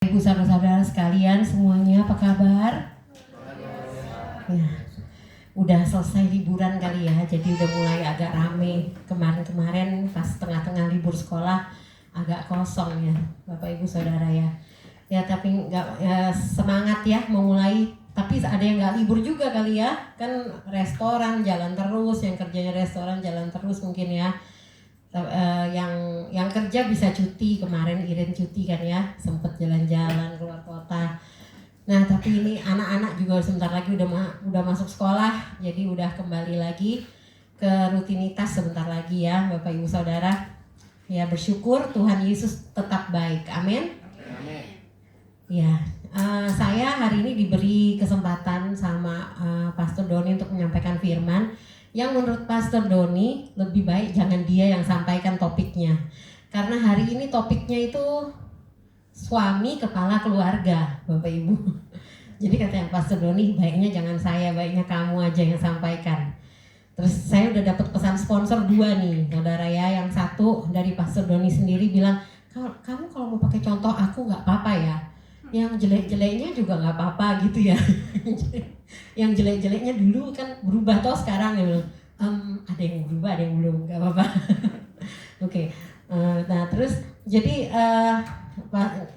Ibu saudara-saudara sekalian semuanya, apa kabar? Ya, udah selesai liburan kali ya, jadi udah mulai agak rame. Kemarin-kemarin pas tengah-tengah libur sekolah agak kosong ya, Bapak Ibu Saudara ya. Ya tapi nggak ya, semangat ya memulai. Tapi ada yang nggak libur juga kali ya, kan restoran jalan terus, yang kerjanya restoran jalan terus mungkin ya. Yang kerja bisa cuti, kemarin Iren cuti kan ya, sempet jalan-jalan keluar kota. Nah tapi ini anak-anak juga sebentar lagi udah masuk sekolah, jadi udah kembali lagi ke rutinitas sebentar lagi ya Bapak Ibu Saudara. Ya bersyukur Tuhan Yesus tetap baik, amin. Ya, saya hari ini diberi kesempatan sama Pastor Doni untuk menyampaikan firman. Yang menurut Pastor Doni lebih baik jangan dia yang sampaikan topiknya, karena hari ini topiknya itu suami kepala keluarga, Bapak Ibu. Jadi katanya Pastor Doni, baiknya jangan saya, baiknya kamu aja yang sampaikan. Terus saya udah dapat pesan sponsor 2 nih, saudara ya. Yang satu dari Pastor Doni sendiri bilang, kamu kalau mau pakai contoh aku nggak apa-apa ya, yang jelek-jeleknya juga nggak apa-apa gitu ya. Yang jelek-jeleknya dulu kan berubah toh sekarang ya. Ada yang berubah, ada yang belum, nggak apa-apa. Oke. Nah terus jadi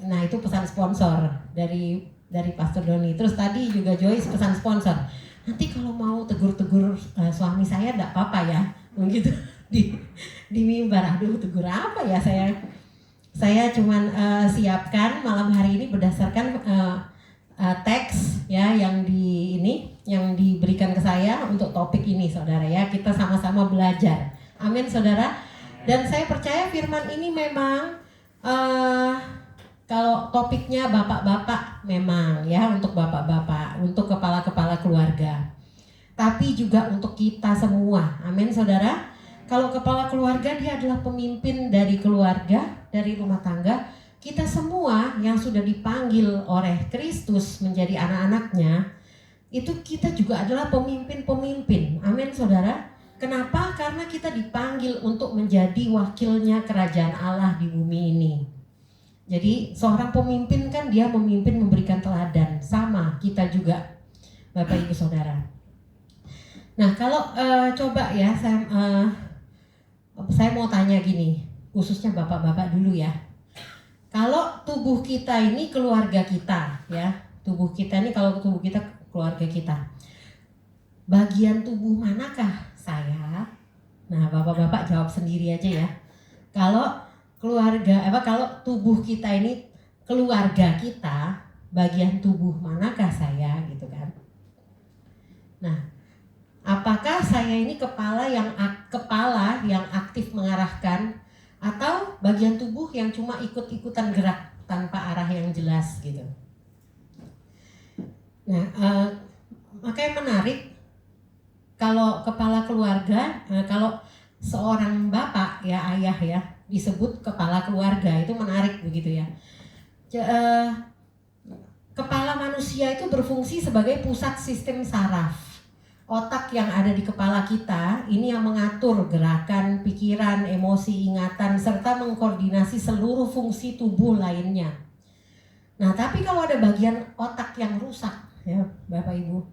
nah itu pesan sponsor dari Pastor Doni. Terus tadi juga Joyce pesan sponsor, nanti kalau mau tegur-tegur suami saya enggak apa-apa ya, begitu di mimbar. Aduh, tegur apa ya, saya cuman siapkan malam hari ini berdasarkan teks ya yang diberikan ke saya untuk topik ini, saudara ya. Kita sama-sama belajar, amin saudara. Dan saya percaya firman ini memang kalau topiknya bapak-bapak memang ya, untuk bapak-bapak, untuk kepala-kepala keluarga, tapi juga untuk kita semua, amin saudara. Kalau kepala keluarga, dia adalah pemimpin dari keluarga, dari rumah tangga. Kita semua yang sudah dipanggil oleh Kristus menjadi anak-anaknya, itu kita juga adalah pemimpin-pemimpin, amin saudara. Kenapa? Karena kita dipanggil untuk menjadi wakilnya kerajaan Allah di bumi ini. Jadi seorang pemimpin kan dia memimpin, memberikan teladan, sama kita juga Bapak Ibu Saudara. Nah kalau coba ya saya mau tanya gini, khususnya bapak-bapak dulu ya. Kalau tubuh kita ini keluarga kita ya, tubuh kita ini kalau tubuh kita keluarga kita, bagian tubuh manakah saya? Nah bapak-bapak jawab sendiri aja ya. Kalau kalau tubuh kita ini keluarga kita, bagian tubuh manakah saya gitu kan? Nah, apakah saya ini kepala yang aktif mengarahkan, atau bagian tubuh yang cuma ikut-ikutan gerak tanpa arah yang jelas gitu? Nah, makanya menarik kalau kepala keluarga, kalau seorang bapak ya, ayah ya, disebut kepala keluarga, itu menarik begitu ya. Kepala manusia itu berfungsi sebagai pusat sistem saraf. Otak yang ada di kepala kita ini yang mengatur gerakan, pikiran, emosi, ingatan, serta mengkoordinasi seluruh fungsi tubuh lainnya. Nah tapi kalau ada bagian otak yang rusak ya Bapak Ibu,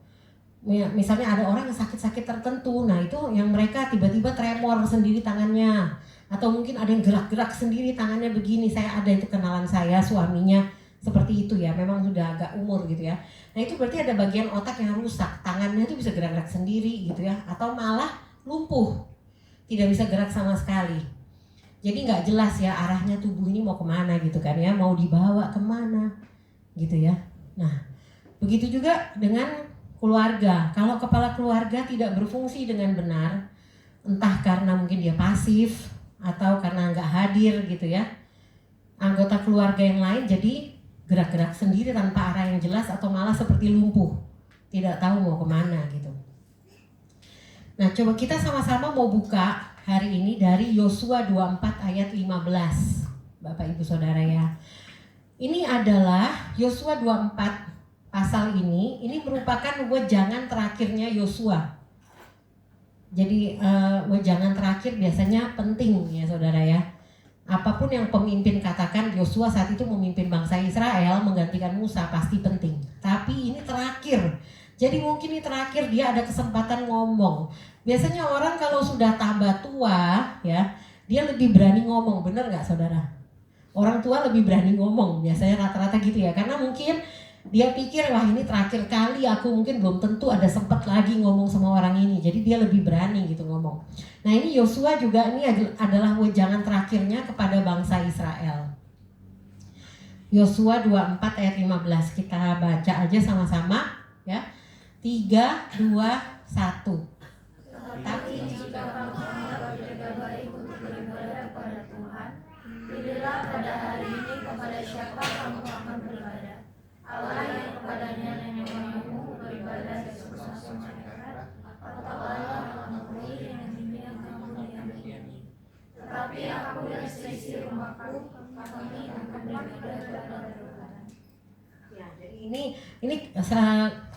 misalnya ada orang yang sakit-sakit tertentu, nah itu yang mereka tiba-tiba tremor sendiri tangannya, atau mungkin ada yang gerak-gerak sendiri tangannya begini. Saya ada itu, kenalan saya suaminya seperti itu ya, memang sudah agak umur gitu ya. Nah itu berarti ada bagian otak yang rusak, tangannya itu bisa gerak-gerak sendiri gitu ya, atau malah lumpuh, tidak bisa gerak sama sekali. Jadi nggak jelas ya arahnya tubuh ini mau kemana gitu kan ya, mau dibawa kemana gitu ya. Nah begitu juga dengan keluarga. Kalau kepala keluarga tidak berfungsi dengan benar, entah karena mungkin dia pasif atau karena nggak hadir gitu ya, anggota keluarga yang lain jadi gerak-gerak sendiri tanpa arah yang jelas, atau malah seperti lumpuh, tidak tahu mau kemana gitu. Nah coba kita sama-sama mau buka hari ini dari Yosua 24 ayat 15 Bapak Ibu Saudara ya. Ini adalah Yosua 24 pasal ini merupakan wejangan terakhirnya Yosua. Jadi wejangan terakhir biasanya penting ya saudara ya. apapun yang pemimpin katakan, Yosua saat itu memimpin bangsa Israel menggantikan Musa pasti penting. Tapi ini terakhir. Jadi mungkin ini terakhir dia ada kesempatan ngomong. Biasanya orang kalau sudah tambah tua ya, dia lebih berani ngomong, bener nggak saudara? Orang tua lebih berani ngomong, biasanya rata-rata gitu ya. Karena mungkin dia pikir, wah ini terakhir kali aku mungkin belum tentu ada sempat lagi ngomong sama orang ini. Jadi dia lebih berani gitu ngomong. Nah ini Yosua juga ini adalah wejangan terakhirnya kepada bangsa Israel. Yosua 24 ayat 15, kita baca aja sama-sama ya. 3, 2, 1. Tapi jika kamu menganggap tidak baik untuk beribadah kepada Tuhan, pilihlah pada hari ini kepada siapa kamu akan beribadah. Allah yang kepadanya nenek moyangmu beribadah di seluruh masyarakat, atau Allah yang mengakui yang ini yang kamu yakini. Tetapi aku dan seisi rumahku, kami akan beribadah kepada Tuhan. Ya, jadi ini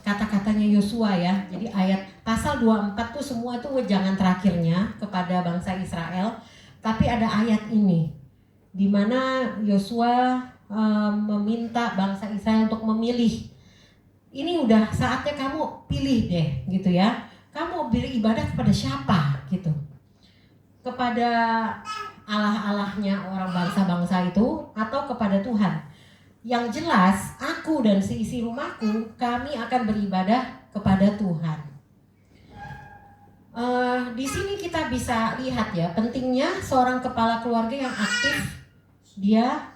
kata-katanya Yosua ya. Jadi ayat pasal 24 tuh semua tuh wejangan terakhirnya kepada bangsa Israel. Tapi ada ayat ini di mana Yosua meminta bangsa Israel untuk memilih. Ini udah saatnya kamu pilih deh gitu ya. Kamu beribadah kepada siapa gitu. Kepada Allah-allahnya orang bangsa-bangsa itu atau kepada Tuhan. Yang jelas aku dan seisi rumahku kami akan beribadah kepada Tuhan. Di sini kita bisa lihat ya pentingnya seorang kepala keluarga yang aktif. Dia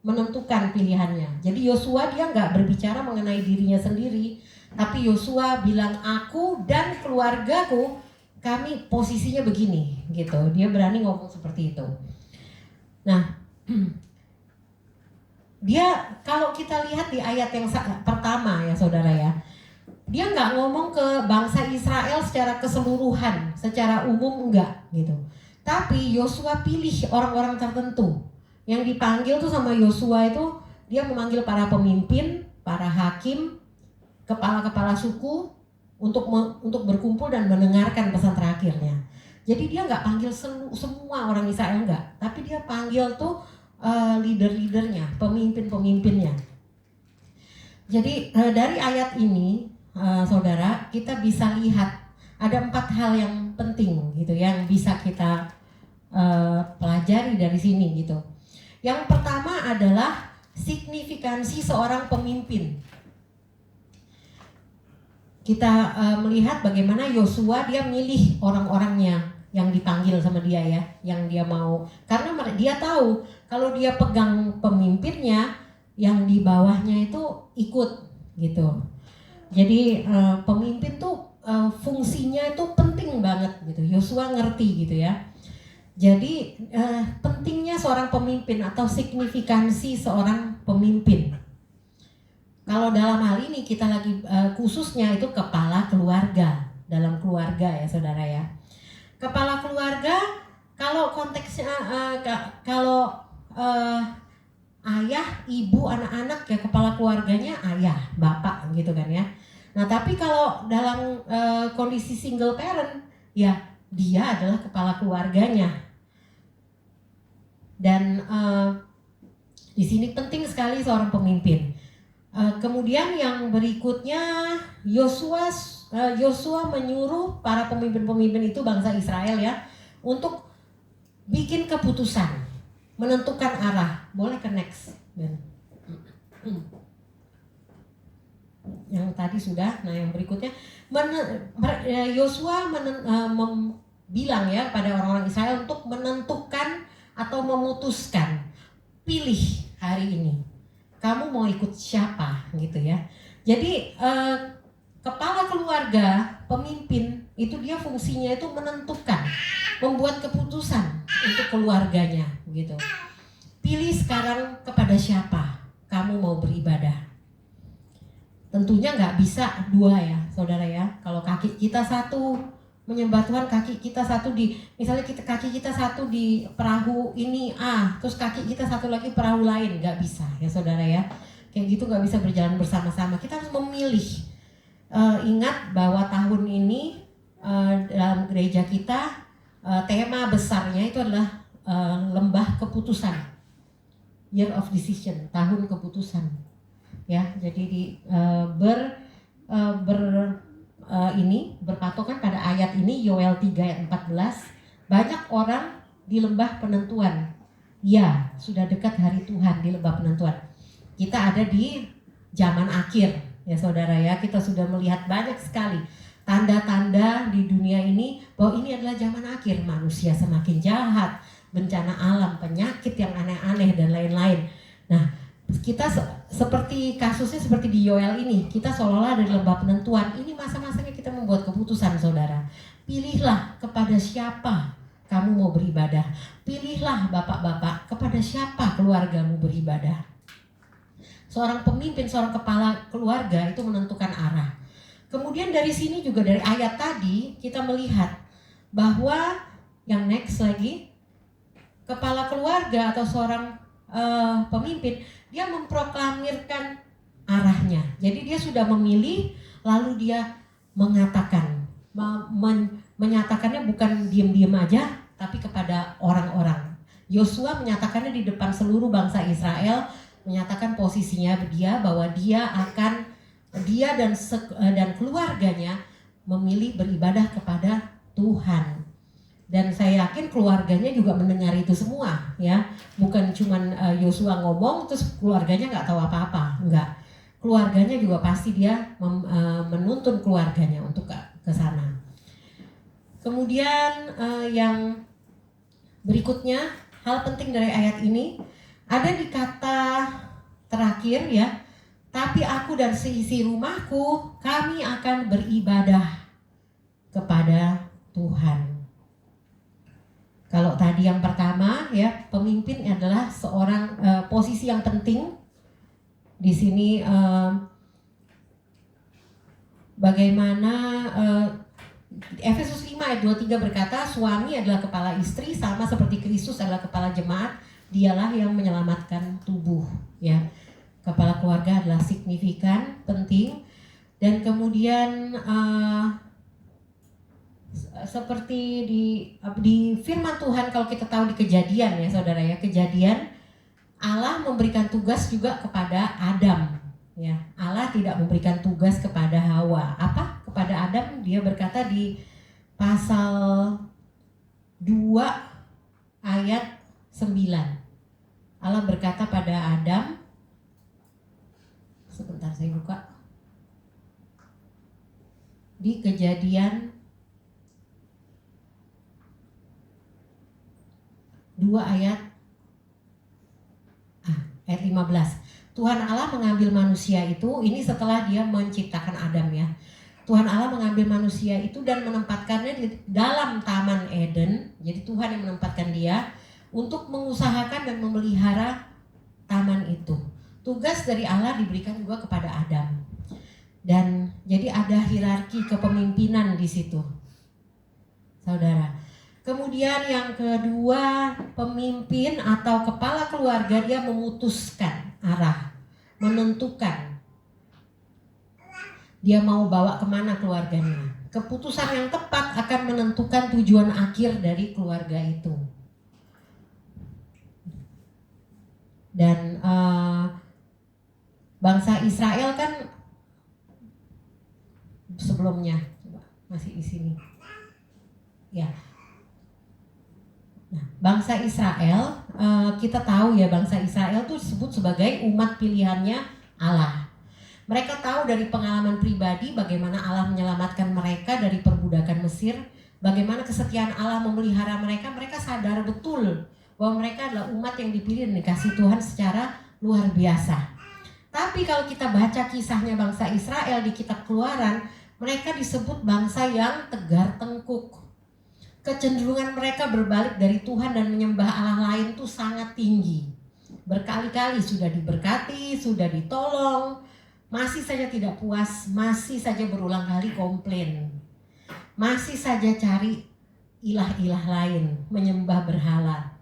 menentukan pilihannya. Jadi Yosua dia nggak berbicara mengenai dirinya sendiri, tapi Yosua bilang aku dan keluargaku kami posisinya begini gitu. Dia berani ngomong seperti itu. Nah, dia kalau kita lihat di ayat yang pertama ya saudara ya, dia nggak ngomong ke bangsa Israel secara keseluruhan, secara umum enggak gitu. Tapi Yosua pilih orang-orang tertentu. Yang dipanggil tuh sama Yosua itu dia memanggil para pemimpin, para hakim, kepala-kepala suku untuk berkumpul dan mendengarkan pesan terakhirnya. Jadi dia nggak panggil semua orang Israel enggak, tapi dia panggil tuh leader-leadernya, pemimpin-pemimpinnya. Jadi dari ayat ini saudara kita bisa lihat ada 4 hal yang penting gitu yang bisa kita pelajari dari sini gitu. Yang pertama adalah signifikansi seorang pemimpin. Kita melihat bagaimana Yosua dia milih orang-orangnya yang dipanggil sama dia ya, yang dia mau. Karena dia tahu kalau dia pegang pemimpinnya, yang di bawahnya itu ikut gitu. Jadi pemimpin tuh fungsinya itu penting banget gitu. Yosua ngerti gitu ya. Jadi pentingnya seorang pemimpin atau signifikansi seorang pemimpin. Kalau dalam hal ini kita lagi khususnya itu kepala keluarga, dalam keluarga ya saudara ya. Kepala keluarga kalau konteksnya kalau ayah, ibu, anak-anak ya kepala keluarganya ayah, bapak gitu kan ya. Nah tapi kalau dalam kondisi single parent ya dia adalah kepala keluarganya. Dan di sini penting sekali seorang pemimpin. Kemudian yang berikutnya Yosua menyuruh para pemimpin-pemimpin itu bangsa Israel ya untuk bikin keputusan, menentukan arah. Boleh ke next. Yang tadi sudah. Nah yang berikutnya Yosua bilang ya pada orang-orang Israel untuk menentukan atau memutuskan, pilih hari ini kamu mau ikut siapa gitu ya. Jadi kepala keluarga, pemimpin itu dia fungsinya itu menentukan, membuat keputusan untuk keluarganya gitu. Pilih sekarang kepada siapa kamu mau beribadah. Tentunya nggak bisa dua ya saudara ya. Kalau kaki kita satu menyembah Tuhan, kaki kita satu di, misalnya kaki kita satu di perahu ini terus kaki kita satu lagi perahu lain, nggak bisa ya saudara ya. Kayak gitu nggak bisa berjalan bersama-sama. Kita harus memilih. Ingat bahwa tahun ini dalam gereja kita tema besarnya itu adalah lembah keputusan, year of decision, tahun keputusan. Ya, jadi berpatokan pada ayat ini, Yoel 3 ayat 14, banyak orang di lembah penentuan. Ya, sudah dekat hari Tuhan di lembah penentuan. Kita ada di zaman akhir, ya saudara ya. Kita sudah melihat banyak sekali tanda-tanda di dunia ini bahwa ini adalah zaman akhir. Manusia semakin jahat, bencana alam, penyakit yang aneh-aneh dan lain-lain. Nah, kita seperti kasusnya seperti di Yoel ini, kita seolah-olah ada di lembah penentuan. Ini masa-masanya kita membuat keputusan, saudara. Pilihlah kepada siapa kamu mau beribadah. Pilihlah bapak-bapak, kepada siapa keluargamu beribadah. Seorang pemimpin, seorang kepala keluarga itu menentukan arah. Kemudian dari sini juga dari ayat tadi kita melihat bahwa yang next lagi, kepala keluarga atau seorang pemimpin, dia memproklamirkan arahnya. Jadi dia sudah memilih, lalu dia mengatakan, menyatakannya bukan diam-diam aja, tapi kepada orang-orang. Yosua menyatakannya di depan seluruh bangsa Israel, menyatakan posisinya dia bahwa dia dan keluarganya memilih beribadah kepada Tuhan. Dan saya yakin keluarganya juga mendengar itu semua, ya. Bukan cuman Yosua ngomong terus keluarganya nggak tahu apa-apa, enggak. Keluarganya juga pasti dia menuntun keluarganya untuk ke sana. Kemudian yang berikutnya, hal penting dari ayat ini ada di kata terakhir, ya. Tapi aku dan seisi rumahku, kami akan beribadah kepada Tuhan. Kalau tadi yang pertama, ya, pemimpin adalah seorang posisi yang penting. Di sini bagaimana Efesus 5 ayat 23 berkata, suami adalah kepala istri sama seperti Kristus adalah kepala jemaat, dialah yang menyelamatkan tubuh, ya. Kepala keluarga adalah signifikan, penting. Dan kemudian seperti di firman Tuhan, kalau kita tahu di Kejadian, ya saudara ya, Kejadian, Allah memberikan tugas juga kepada Adam, ya. Allah tidak memberikan tugas kepada Hawa. Apa? Kepada Adam dia berkata di pasal 2 ayat 9. Allah berkata pada Adam, sebentar saya buka. Di Kejadian 2 ayat 15. Tuhan Allah mengambil manusia itu, ini setelah dia menciptakan Adam, ya. Tuhan Allah mengambil manusia itu dan menempatkannya di dalam Taman Eden. Jadi Tuhan yang menempatkan dia untuk mengusahakan dan memelihara taman itu. Tugas dari Allah diberikan juga kepada Adam. Dan jadi ada hierarki kepemimpinan di situ, saudara. Kemudian yang kedua, pemimpin atau kepala keluarga dia memutuskan arah, menentukan dia mau bawa kemana keluarganya. Keputusan yang tepat akan menentukan tujuan akhir dari keluarga itu. Dan bangsa Israel kan sebelumnya, coba masih di sini, ya. Nah, bangsa Israel, kita tahu ya, bangsa Israel itu disebut sebagai umat pilihannya Allah. Mereka tahu dari pengalaman pribadi bagaimana Allah menyelamatkan mereka dari perbudakan Mesir, bagaimana kesetiaan Allah memelihara mereka. Mereka sadar betul bahwa mereka adalah umat yang dipilih dan dikasih Tuhan secara luar biasa. Tapi kalau kita baca kisahnya bangsa Israel di kitab Keluaran, mereka disebut bangsa yang tegar tengkuk. Kecenderungan mereka berbalik dari Tuhan dan menyembah Allah lain itu sangat tinggi. Berkali-kali sudah diberkati, sudah ditolong, masih saja tidak puas, masih saja berulang kali komplain, masih saja cari ilah-ilah lain, menyembah berhala.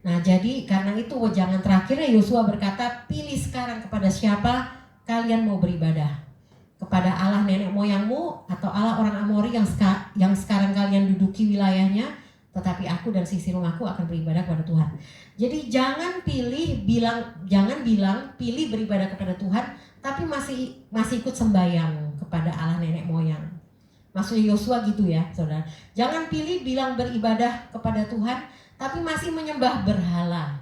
Nah, jadi karena itu wejangan terakhirnya Yosua berkata, pilih sekarang kepada siapa kalian mau beribadah. Kepada Allah nenek moyangmu atau Allah orang Amori yang sekarang kalian duduki wilayahnya, tetapi aku dan sisi rumahku akan beribadah kepada Tuhan. Jadi jangan bilang pilih beribadah kepada Tuhan, tapi masih ikut sembahyang kepada Allah nenek moyang. Maksudnya Yosua gitu ya, saudara. Jangan pilih bilang beribadah kepada Tuhan, tapi masih menyembah berhala.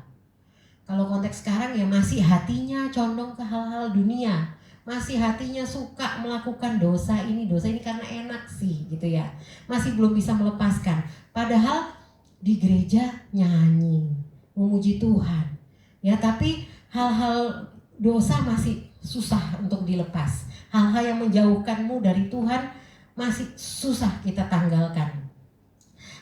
Kalau konteks sekarang ya masih hatinya condong ke hal-hal dunia. Masih hatinya suka melakukan dosa ini karena enak sih gitu ya. Masih belum bisa melepaskan. Padahal di gereja nyanyi, memuji Tuhan. Ya, tapi hal-hal dosa masih susah untuk dilepas. Hal-hal yang menjauhkanmu dari Tuhan masih susah kita tanggalkan.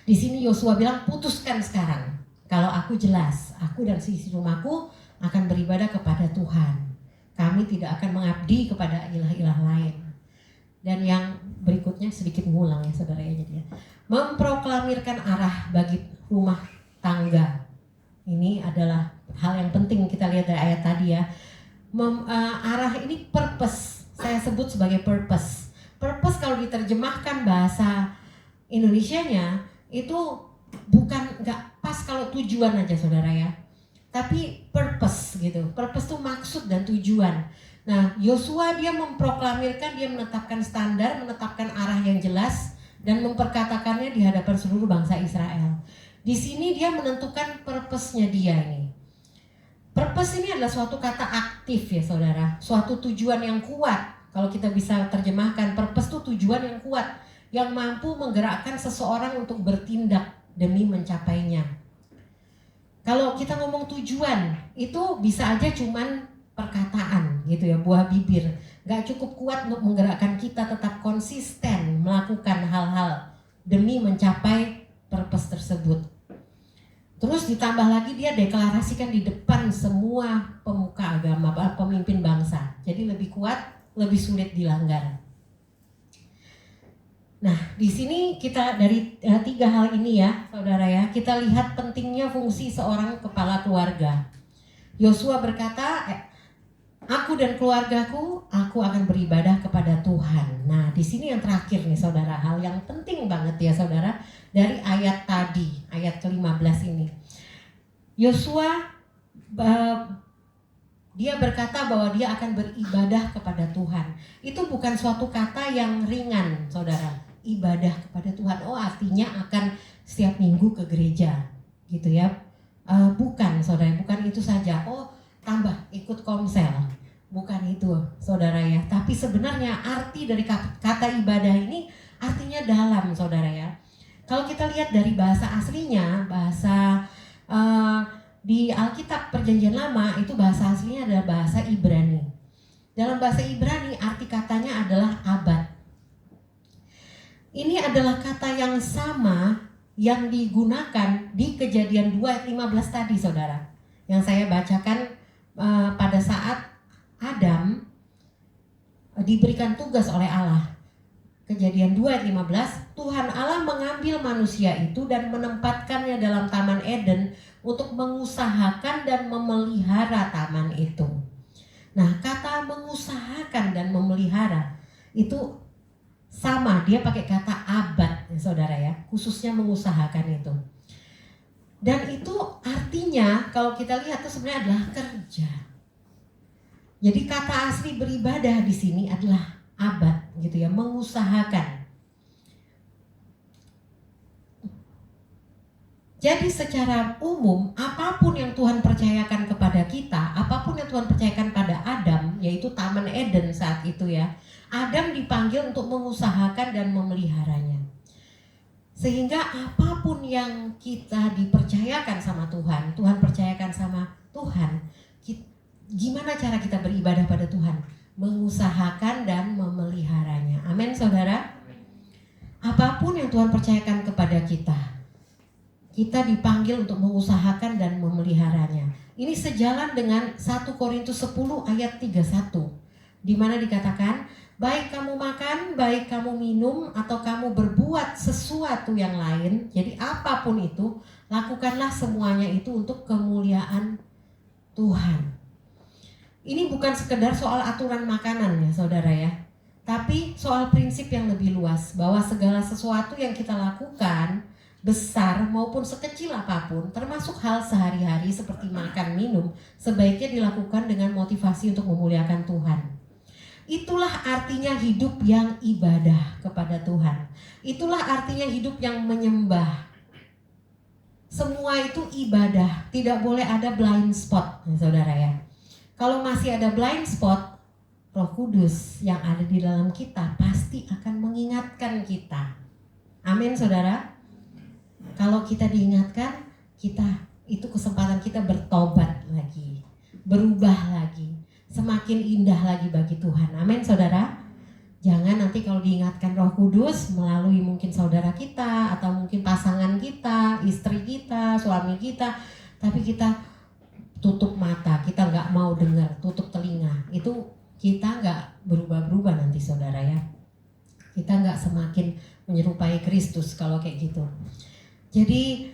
Di sini Yosua bilang, putuskan sekarang. Kalau aku jelas, aku dan sisi rumahku akan beribadah kepada Tuhan. Kami tidak akan mengabdi kepada ilah-ilah lain. Dan yang berikutnya sedikit ngulang ya saudara ya, jadi memproklamirkan arah bagi rumah tangga. Ini adalah hal yang penting kita lihat dari ayat tadi ya. Arah ini purpose, saya sebut sebagai purpose. Purpose kalau diterjemahkan bahasa Indonesianya itu bukan nggak pas kalau tujuan aja saudara ya, tapi purpose gitu. Purpose itu maksud dan tujuan. Nah, Yosua dia memproklamirkan, dia menetapkan standar, menetapkan arah yang jelas dan memperkatakannya di hadapan seluruh bangsa Israel. Di sini dia menentukan purpose-nya dia ini. Purpose ini adalah suatu kata aktif ya saudara, suatu tujuan yang kuat. Kalau kita bisa terjemahkan, purpose itu tujuan yang kuat, yang mampu menggerakkan seseorang untuk bertindak demi mencapainya. Kalau kita ngomong tujuan, itu bisa aja cuman perkataan gitu ya, buah bibir. Gak cukup kuat untuk menggerakkan kita tetap konsisten melakukan hal-hal demi mencapai purpose tersebut. Terus ditambah lagi dia deklarasikan di depan semua pemuka agama, pemimpin bangsa. Jadi lebih kuat, lebih sulit dilanggar. Nah, di sini kita dari 3 hal ini ya, saudara ya, kita lihat pentingnya fungsi seorang kepala keluarga. Yosua berkata, aku dan keluargaku, aku akan beribadah kepada Tuhan. Nah, di sini yang terakhir nih saudara, hal yang penting banget ya saudara, dari ayat tadi, ayat ke-15 ini. Yosua dia berkata bahwa dia akan beribadah kepada Tuhan. Itu bukan suatu kata yang ringan, saudara. Ibadah kepada Tuhan, oh artinya akan setiap minggu ke gereja, gitu ya. Bukan, saudara, bukan itu saja. Oh, tambah ikut komsel, bukan itu, saudara ya. Tapi sebenarnya arti dari kata ibadah ini artinya dalam, saudara ya. Kalau kita lihat dari bahasa aslinya, bahasa di Alkitab Perjanjian Lama itu bahasa aslinya adalah bahasa Ibrani. Dalam bahasa Ibrani arti katanya adalah abad. Ini adalah kata yang sama yang digunakan di Kejadian 2 ayat 15 tadi saudara. Yang saya bacakan pada saat Adam diberikan tugas oleh Allah. Kejadian 2 ayat 15, Tuhan Allah mengambil manusia itu dan menempatkannya dalam Taman Eden untuk mengusahakan dan memelihara taman itu. Nah, kata mengusahakan dan memelihara itu sama, dia pakai kata abad, saudara ya, khususnya mengusahakan itu. Dan itu artinya kalau kita lihat itu sebenarnya adalah kerja. Jadi kata asli beribadah di sini adalah abad gitu ya, mengusahakan. Jadi secara umum apapun yang Tuhan percayakan kepada kita, apapun yang Tuhan percayakan pada Adam, yaitu Taman Eden saat itu ya, Adam dipanggil untuk mengusahakan dan memeliharanya. Sehingga apapun yang kita dipercayakan sama Tuhan, Tuhan percayakan sama Tuhan, gimana cara kita beribadah pada Tuhan? Mengusahakan dan memeliharanya. Amin saudara. Apapun yang Tuhan percayakan kepada kita, kita dipanggil untuk mengusahakan dan memeliharanya. Ini sejalan dengan 1 Korintus 10 ayat 31, di mana dikatakan, baik kamu makan, baik kamu minum, atau kamu berbuat sesuatu yang lain, jadi apapun itu, lakukanlah semuanya itu untuk kemuliaan Tuhan. Ini bukan sekedar soal aturan makanan ya saudara ya, tapi soal prinsip yang lebih luas, bahwa segala sesuatu yang kita lakukan besar maupun sekecil apapun, termasuk hal sehari-hari seperti makan minum, sebaiknya dilakukan dengan motivasi untuk memuliakan Tuhan. Itulah artinya hidup yang ibadah kepada Tuhan. Itulah artinya hidup yang menyembah. Semua itu ibadah, tidak boleh ada blind spot, saudara ya. Kalau masih ada blind spot, Roh Kudus yang ada di dalam kita pasti akan mengingatkan kita. Amin, saudara. Kalau kita diingatkan, itu kesempatan kita bertobat lagi, berubah lagi, semakin indah lagi bagi Tuhan. Amin, saudara. Jangan nanti kalau diingatkan Roh Kudus melalui mungkin saudara kita atau mungkin pasangan kita, istri kita, suami kita, tapi kita tutup mata, kita nggak mau dengar, tutup telinga. Itu kita nggak berubah-berubah nanti, saudara ya. Kita nggak semakin menyerupai Kristus kalau kayak gitu. Jadi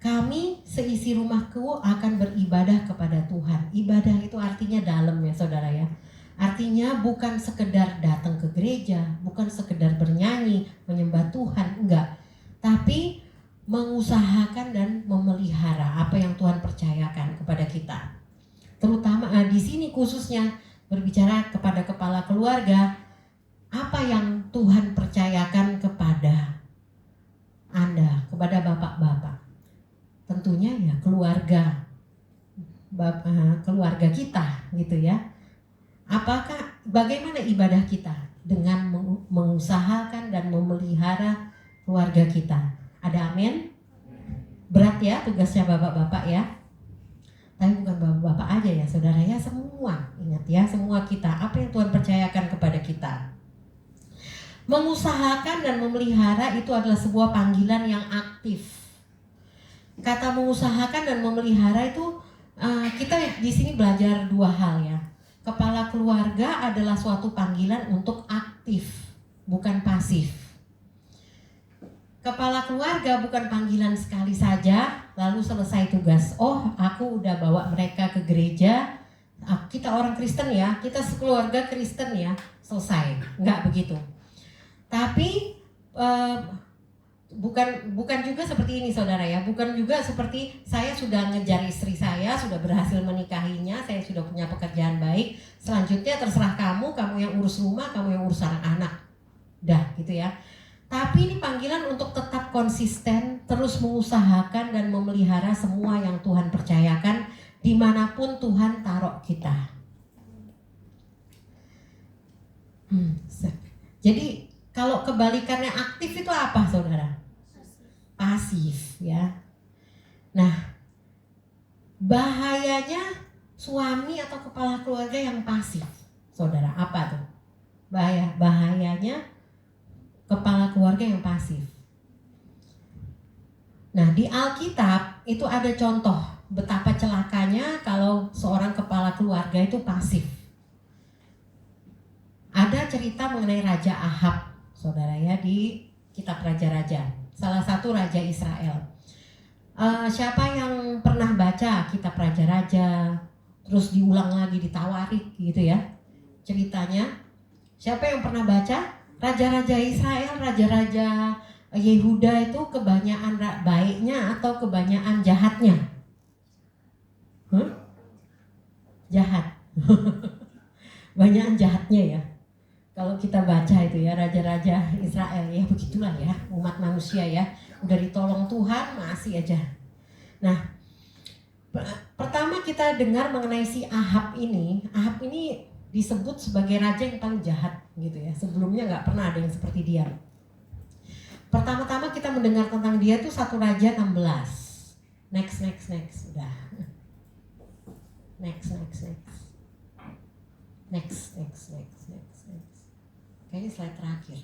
kami seisi rumahku akan beribadah kepada Tuhan. Ibadah itu artinya dalam ya, saudara ya. Artinya bukan sekedar datang ke gereja, bukan sekedar bernyanyi, menyembah Tuhan, enggak. Tapi mengusahakan dan memelihara apa yang Tuhan percayakan kepada kita. Terutama di sini khususnya berbicara kepada kepala keluarga, apa yang Tuhan percayakan kepada Anda, kepada bapak-bapak. Tentunya ya keluarga kita gitu ya. Bagaimana ibadah kita dengan mengusahakan dan memelihara keluarga kita? Ada amin? Berat ya tugasnya bapak-bapak ya. Tapi bukan bapak-bapak aja ya, saudara ya, semua. Ingat ya, semua kita, apa yang Tuhan percayakan kepada kita. Mengusahakan dan memelihara itu adalah sebuah panggilan yang aktif. Kata mengusahakan dan memelihara itu kita di sini belajar dua hal ya. Kepala keluarga adalah suatu panggilan untuk aktif, bukan pasif. Kepala keluarga bukan panggilan sekali saja, lalu selesai tugas. Oh, aku udah bawa mereka ke gereja, kita orang Kristen ya, kita sekeluarga Kristen ya, selesai. Enggak begitu. Tapi bukan juga seperti ini, saudara ya. Bukan juga seperti saya sudah ngejar istri saya, sudah berhasil menikahinya, saya sudah punya pekerjaan baik. Selanjutnya terserah kamu yang urus rumah, kamu yang urus anak-anak. Dah gitu ya. Tapi ini panggilan untuk tetap konsisten, terus mengusahakan dan memelihara semua yang Tuhan percayakan dimanapun Tuhan taruh kita. Jadi kalau kebalikannya aktif itu apa, saudara? Pasif ya. Nah, bahayanya suami atau kepala keluarga yang pasif, saudara, apa tuh? Bahayanya kepala keluarga yang pasif. Nah, di Alkitab itu ada contoh betapa celakanya kalau seorang kepala keluarga itu pasif. Ada cerita mengenai Raja Ahab, saudara ya, di kitab Raja-Raja. Salah satu raja Israel. Siapa yang pernah baca kitab Raja-Raja, terus diulang lagi di Tawarik gitu ya ceritanya? Siapa yang pernah baca? Raja-raja Israel, raja-raja Yehuda itu kebanyakan baiknya atau kebanyakan jahatnya? Jahat. Banyakan jahatnya ya. Kalau kita baca itu ya, raja-raja Israel ya, begitulah ya, umat manusia ya, udah ditolong Tuhan masih aja. Nah, pertama kita dengar mengenai si Ahab ini disebut sebagai raja yang paling jahat gitu ya. Sebelumnya nggak pernah ada yang seperti dia. Pertama-tama kita mendengar tentang dia tuh 1 Raja 16. Next, udah. Next. Kayaknya slide terakhir.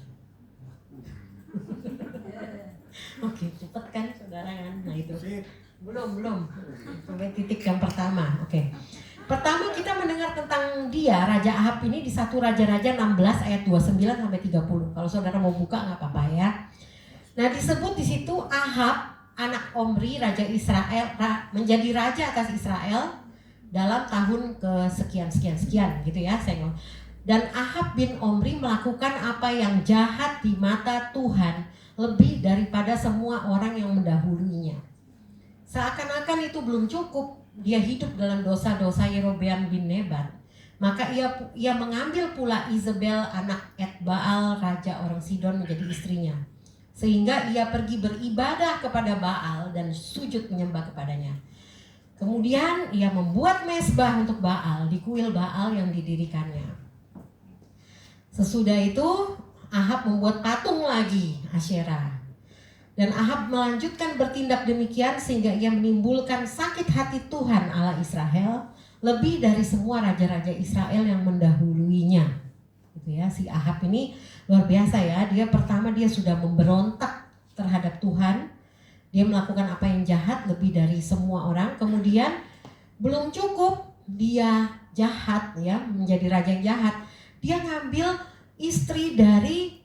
Oke, cepet kan saudara kan? Nah itu. Belum. Sampai titik yang pertama. Oke. Pertama kita mendengar tentang dia, Raja Ahab ini di 1 Raja-Raja 16 ayat 29 sampai 30. Kalau saudara mau buka nggak apa-apa ya. Nah disebut di situ Ahab, anak Omri, Raja Israel, menjadi raja atas Israel dalam tahun kesekian gitu ya. Dan Ahab bin Omri melakukan apa yang jahat di mata Tuhan, lebih daripada semua orang yang mendahulunya. Seakan-akan itu belum cukup, dia hidup dalam dosa-dosa Yerobeam bin Nebat. Maka ia mengambil pula Izebel anak Etbaal, raja orang Sidon, menjadi istrinya. Sehingga ia pergi beribadah kepada Baal dan sujud menyembah kepadanya. Kemudian ia membuat mezbah untuk Baal di kuil Baal yang didirikannya. Sesudah itu Ahab membuat patung lagi Asyera. Dan Ahab melanjutkan bertindak demikian sehingga ia menimbulkan sakit hati Tuhan Allah Israel lebih dari semua raja-raja Israel yang mendahuluinya. Gitu ya, si Ahab ini luar biasa ya. Dia pertama dia sudah memberontak terhadap Tuhan. Dia melakukan apa yang jahat lebih dari semua orang. Kemudian belum cukup dia jahat ya, menjadi raja yang jahat. Dia ngambil istri dari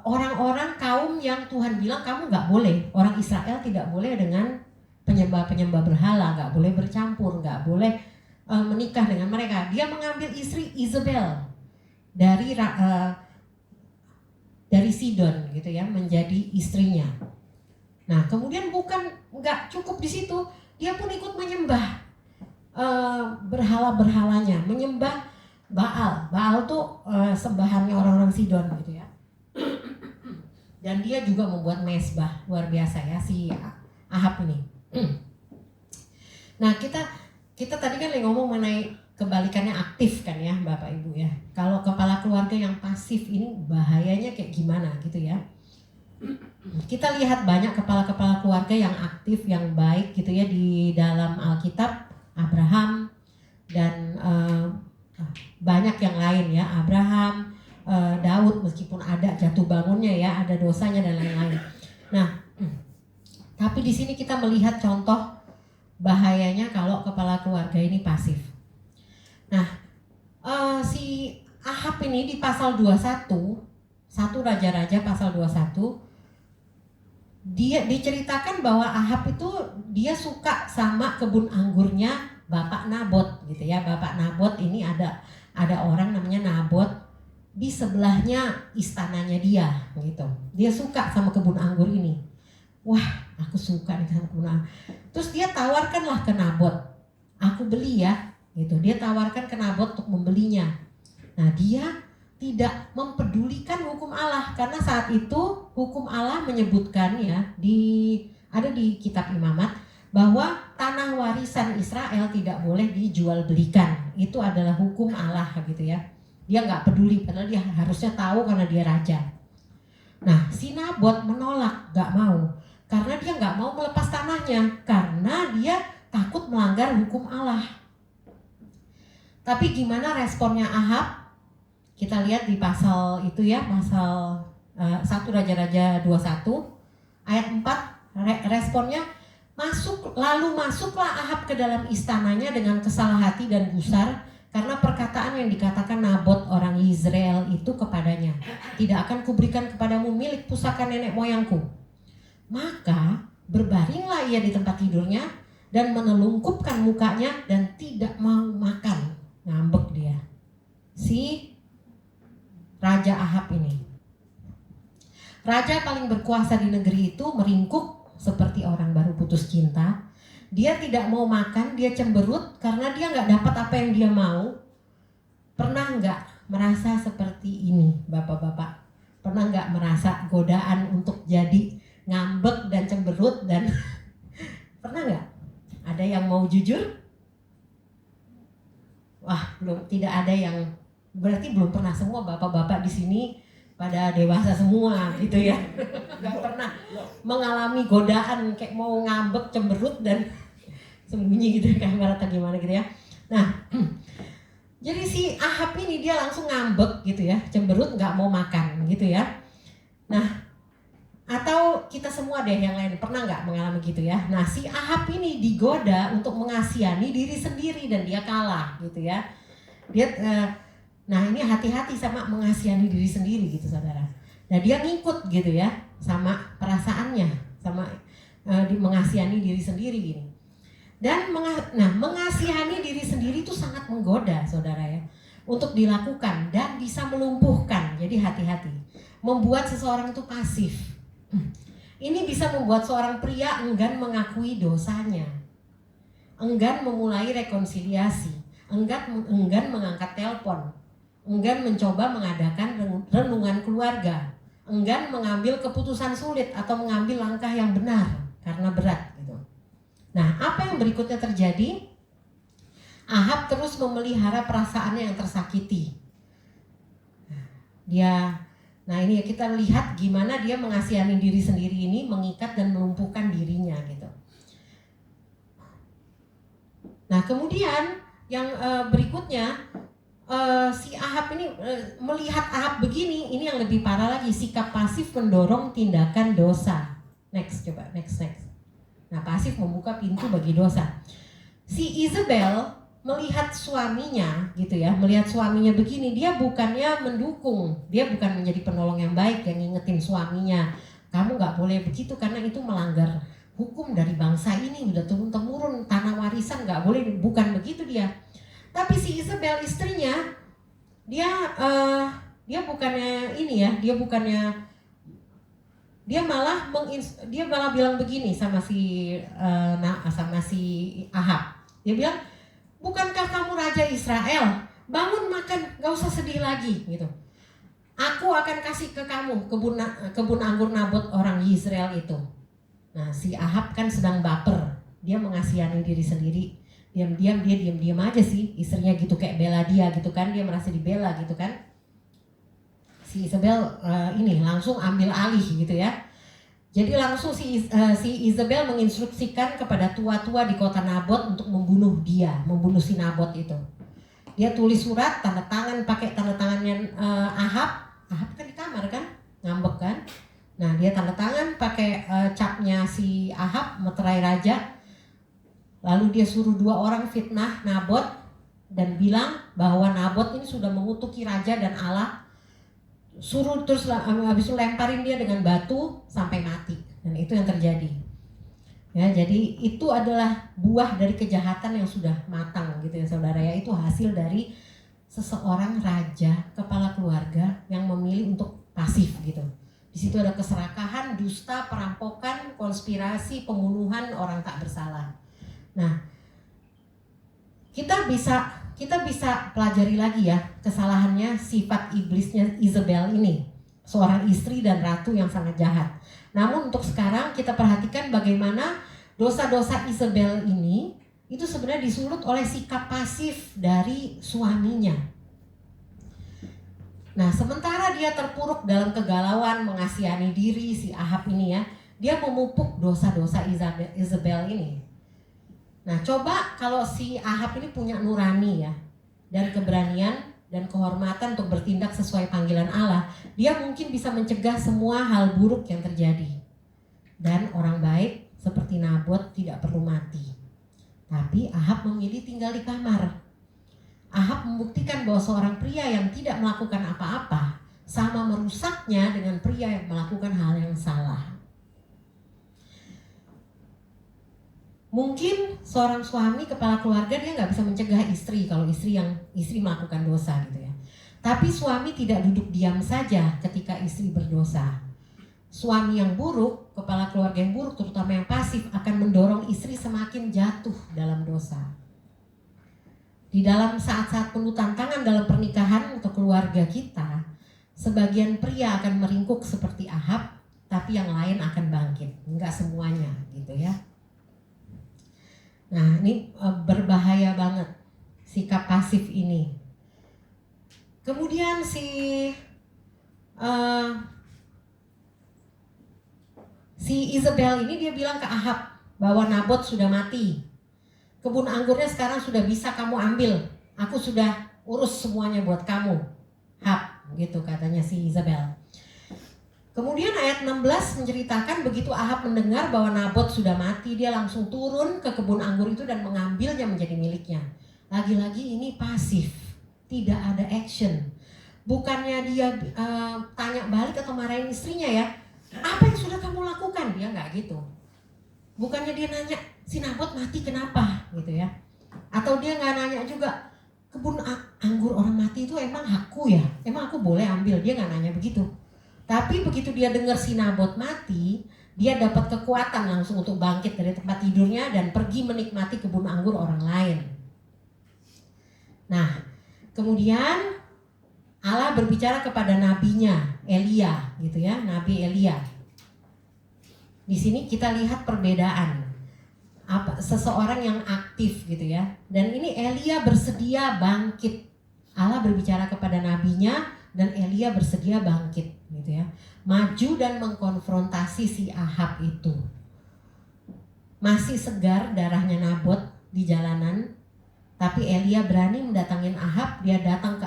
orang-orang kaum yang Tuhan bilang kamu nggak boleh, orang Israel tidak boleh dengan penyembah-penyembah berhala, nggak boleh bercampur, nggak boleh menikah dengan mereka. Dia mengambil istri Izebel dari Sidon gitu ya, menjadi istrinya. Nah kemudian nggak cukup di situ, dia pun ikut menyembah berhala-berhalanya, menyembah Baal. Baal tuh sembahannya orang-orang Sidon gitu ya. Dan dia juga membuat mezbah, luar biasa ya si Ahab ini. Nah kita tadi kan ngomong mengenai kebalikannya aktif kan ya Bapak Ibu ya. Kalau kepala keluarga yang pasif ini bahayanya kayak gimana gitu ya. Kita lihat banyak kepala-kepala keluarga yang aktif, yang baik gitu ya di dalam Alkitab. Abraham dan banyak yang lain ya, Abraham, Daud, meskipun ada jatuh bangunnya ya, ada dosanya dan lain-lain. Nah, tapi di sini kita melihat contoh bahayanya kalau kepala keluarga ini pasif. Nah, si Ahab ini di pasal 21, 1 Raja-Raja pasal 21, dia diceritakan bahwa Ahab itu dia suka sama kebun anggurnya Bapak Nabot gitu ya. Bapak Nabot ini ada orang namanya Nabot di sebelahnya istananya dia gitu. Dia suka sama kebun anggur ini. Wah, aku suka nih sama kebun anggur. Terus dia tawarkanlah ke Nabot, aku beli ya gitu. Dia tawarkan ke Nabot untuk membelinya. Nah, dia tidak mempedulikan hukum Allah karena saat itu hukum Allah menyebutkan ya ada di kitab Imamat bahwa tanah warisan Israel tidak boleh dijual belikan. Itu adalah hukum Allah gitu ya. Dia nggak peduli, padahal dia harusnya tahu karena dia raja. Nah, si Nabot menolak, nggak mau. Karena dia nggak mau melepas tanahnya, karena dia takut melanggar hukum Allah. Tapi gimana responnya Ahab? Kita lihat di pasal itu ya, pasal 1 Raja-Raja 21, ayat 4, responnya, lalu masuklah Ahab ke dalam istananya dengan kesal hati dan gusar, karena perkataan yang dikatakan Nabot orang Yizreel itu kepadanya, tidak akan kuberikan kepadamu milik pusaka nenek moyangku. Maka berbaringlah ia di tempat tidurnya dan menelungkupkan mukanya dan tidak mau makan. Ngambek dia, si Raja Ahab ini. Raja paling berkuasa di negeri itu meringkuk seperti orang baru putus cinta. Dia tidak mau makan, dia cemberut karena dia nggak dapat apa yang dia mau. Pernah nggak merasa seperti ini, bapak-bapak? Pernah nggak merasa godaan untuk jadi ngambek dan cemberut dan pernah nggak? Ada yang mau jujur? Wah, tidak ada yang, berarti belum pernah semua bapak-bapak di sini pada dewasa semua gitu ya. Nggak pernah mengalami godaan kayak mau ngambek, cemberut dan sembunyi gitu kan, atau gimana gitu ya. Nah, jadi si Ahab ini dia langsung ngambek gitu ya, cemberut, nggak mau makan gitu ya. Nah, atau kita semua deh yang lain pernah nggak mengalami gitu ya. Nah, si Ahab ini digoda untuk mengasihani diri sendiri dan dia kalah gitu ya. Nah ini hati-hati sama mengasihani diri sendiri gitu saudara. Nah dia ngikut gitu ya sama perasaannya, sama mengasihani diri sendiri gini. Dan mengasihani diri sendiri itu sangat menggoda saudara ya, untuk dilakukan dan bisa melumpuhkan. Jadi hati-hati, membuat seseorang itu pasif. Ini bisa membuat seorang pria enggan mengakui dosanya, enggan memulai rekonsiliasi, enggan mengangkat telepon, enggan mencoba mengadakan renungan keluarga, enggan mengambil keputusan sulit atau mengambil langkah yang benar karena berat gitu. Nah, apa yang berikutnya terjadi? Ahab terus memelihara perasaannya yang tersakiti. Nah ini kita lihat gimana dia mengasihani diri sendiri ini, mengikat dan melumpuhkan dirinya gitu. Nah kemudian yang berikutnya, si Ahab ini melihat Ahab begini, ini yang lebih parah lagi, sikap pasif mendorong tindakan dosa. Next. Nah pasif membuka pintu bagi dosa. Si Isabel melihat suaminya gitu ya, melihat suaminya begini, dia bukannya mendukung, dia bukan menjadi penolong yang baik yang ngingetin suaminya, kamu nggak boleh begitu karena itu melanggar hukum dari bangsa ini, udah turun-temurun tanah warisan, nggak boleh, bukan begitu dia. Tapi si Isabel istrinya, dia bukannya ini ya, dia malah bilang begini sama si Ahab, dia bilang, bukankah kamu Raja Israel? Bangun makan, gak usah sedih lagi gitu. Aku akan kasih ke kamu kebun anggur Nabot orang Israel itu. Nah si Ahab kan sedang baper, dia mengasihani diri sendiri, diam-diam aja sih, istrinya gitu kayak bela dia gitu kan, dia merasa dibela gitu kan. Si Isabel ini langsung ambil alih gitu ya. Jadi langsung si Isabel menginstruksikan kepada tua-tua di kota Nabot untuk membunuh si Nabot itu. Dia tulis surat, tanda tangan, pakai tanda tangannya Ahab. Ahab kan di kamar kan, ngambek kan. Nah dia tanda tangan pakai capnya si Ahab, meterai raja. Lalu dia suruh 2 orang fitnah Nabot dan bilang bahwa Nabot ini sudah mengutuki raja dan Allah. Suruh terus habis itu lemparin dia dengan batu sampai mati, dan itu yang terjadi ya. Jadi itu adalah buah dari kejahatan yang sudah matang gitu ya saudara ya. Itu hasil dari seseorang raja, kepala keluarga yang memilih untuk pasif gitu. Di situ ada keserakahan, dusta, perampokan, konspirasi, pembunuhan orang tak bersalah. Nah kita bisa pelajari lagi ya kesalahannya, sifat iblisnya Isabel ini, seorang istri dan ratu yang sangat jahat. Namun untuk sekarang kita perhatikan bagaimana dosa-dosa Isabel ini itu sebenarnya disulut oleh sikap pasif dari suaminya. Nah sementara dia terpuruk dalam kegalauan mengasihani diri si Ahab ini ya, dia memupuk dosa-dosa Isabel ini. Nah coba kalau si Ahab ini punya nurani ya, dan keberanian dan kehormatan untuk bertindak sesuai panggilan Allah, dia mungkin bisa mencegah semua hal buruk yang terjadi. Dan orang baik seperti Nabot tidak perlu mati. Tapi Ahab memilih tinggal di kamar. Ahab membuktikan bahwa seorang pria yang tidak melakukan apa-apa sama merusaknya dengan pria yang melakukan hal yang salah. Mungkin seorang suami kepala keluarga dia nggak bisa mencegah istri kalau istri melakukan dosa gitu ya. Tapi suami tidak duduk diam saja ketika istri berdosa. Suami yang buruk, kepala keluarga yang buruk, terutama yang pasif, akan mendorong istri semakin jatuh dalam dosa. Di dalam saat-saat penuh tantangan dalam pernikahan atau keluarga kita, sebagian pria akan meringkuk seperti Ahab, tapi yang lain akan bangkit. Enggak semuanya gitu ya. Nah ini berbahaya banget sikap pasif ini. Kemudian si Isabel ini dia bilang ke Ahab bahwa Nabot sudah mati. Kebun anggurnya sekarang sudah bisa kamu ambil. Aku sudah urus semuanya buat kamu, Ahab, gitu katanya si Isabel. Kemudian ayat 16 menceritakan begitu Ahab mendengar bahwa Nabot sudah mati, dia langsung turun ke kebun anggur itu dan mengambilnya menjadi miliknya. Lagi-lagi ini pasif, tidak ada action. Bukannya dia tanya balik atau marahin istrinya ya, apa yang sudah kamu lakukan? Dia nggak gitu. Bukannya dia nanya, si Nabot mati kenapa gitu ya. Atau dia nggak nanya juga, kebun anggur orang mati itu emang hakku ya? Emang aku boleh ambil? Dia nggak nanya begitu. Tapi begitu dia dengar si Nabot mati, dia dapat kekuatan langsung untuk bangkit dari tempat tidurnya dan pergi menikmati kebun anggur orang lain. Nah, kemudian Allah berbicara kepada nabinya Elia, gitu ya, Nabi Elia. Di sini kita lihat perbedaan. Seseorang yang aktif gitu ya. Dan ini Elia bersedia bangkit. Allah berbicara kepada nabinya dan Elia bersedia bangkit gitu ya. Maju dan mengkonfrontasi si Ahab itu. Masih segar darahnya Nabot di jalanan, tapi Elia berani mendatangin Ahab. Dia datang ke